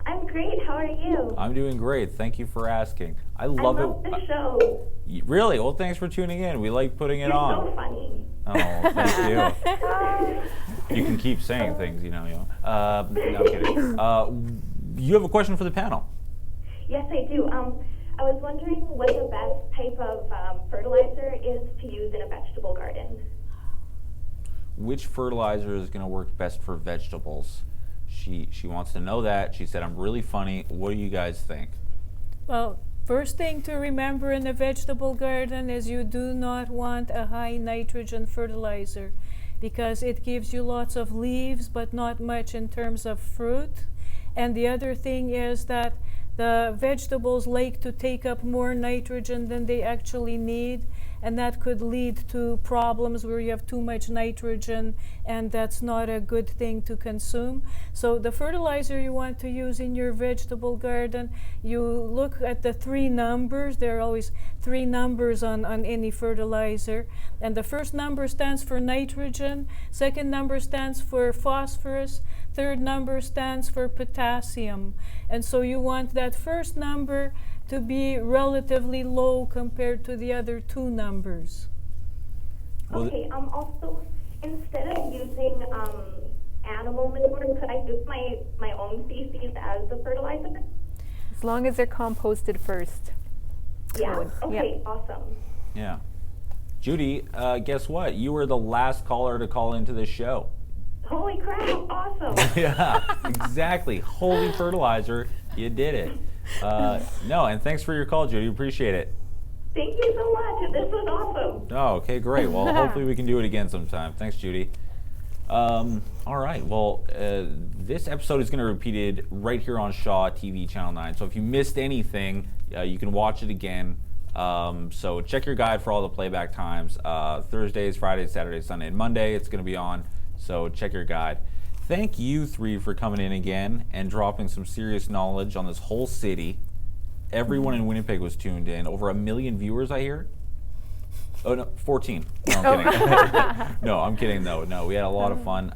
I'm great. How are you? I'm doing great. Thank you for asking. I I love love it. the show. Really? Well, thanks for tuning in. We like putting it You're on. so funny. Oh, thank you. You can keep saying things, you know. No, I'm kidding. You have a question for the panel. Yes, I do. I was wondering what the best type of fertilizer is to use in a vegetable garden. Which fertilizer is going to work best for vegetables? She wants to know that. She said, I'm really funny. What do you guys think? Well, first thing to remember in a vegetable garden is you do not want a high nitrogen fertilizer because it gives you lots of leaves but not much in terms of fruit. And the other thing is that the vegetables like to take up more nitrogen than they actually need, and that could lead to problems where you have too much nitrogen, and that's not a good thing to consume. So the fertilizer you want to use in your vegetable garden, you look at the 3 numbers. There are always 3 numbers on any fertilizer, and the first number stands for nitrogen, second number stands for phosphorus, third number stands for potassium. And so you want that first number to be relatively low compared to the other 2 numbers. Well, Okay, also, instead of using animal manure, could I use my own feces as the fertilizer? As long as they're composted first. Yeah. Good. Okay, awesome. Yeah. Judy, guess what? You were the last caller to call into this show. Holy crap, awesome. Yeah, exactly. Holy fertilizer, you did it. No, and thanks for your call, Judy. Appreciate it. Thank you so much. This was awesome. Oh, okay, great. Well, hopefully we can do it again sometime. Thanks, Judy. All right. Well, this episode is going to be repeated right here on Shaw TV Channel 9. So if you missed anything, you can watch it again. So check your guide for all the playback times. Thursdays, Fridays, Saturdays, Sunday, and Monday it's going to be on. So check your guide. Thank you 3 for coming in again and dropping some serious knowledge on this whole city. Everyone in Winnipeg was tuned in. Over 1 million viewers, I hear. Oh no, 14. No, I'm kidding. No, I'm kidding though. No, we had a lot of fun.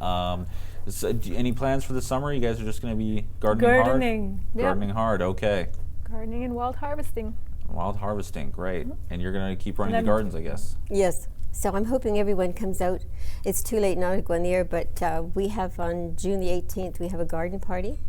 So, any plans for the summer? You guys are just going to be gardening hard? Yep. Gardening hard, okay. Gardening and wild harvesting. Wild harvesting, great. And you're going to keep running the gardens, I guess. Yes. So I'm hoping everyone comes out. It's too late now to go in the air, but we have on June the 18th, we have a garden party,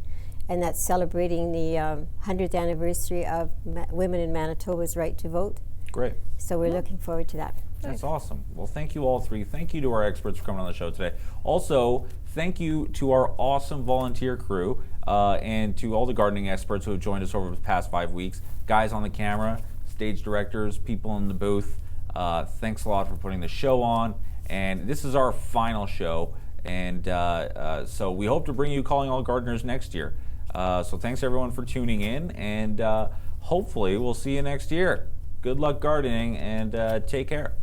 and that's celebrating the 100th anniversary of women in Manitoba's right to vote. Great. So we're looking forward to that. That's awesome. Well, thank you all 3. Thank you to our experts for coming on the show today. Also, thank you to our awesome volunteer crew and to all the gardening experts who have joined us over the past 5 weeks. Guys on the camera, stage directors, people in the booth. Thanks a lot for putting the show on. And this is our final show. And so we hope to bring you Calling All Gardeners next year. So thanks everyone for tuning in. And hopefully we'll see you next year. Good luck gardening and take care.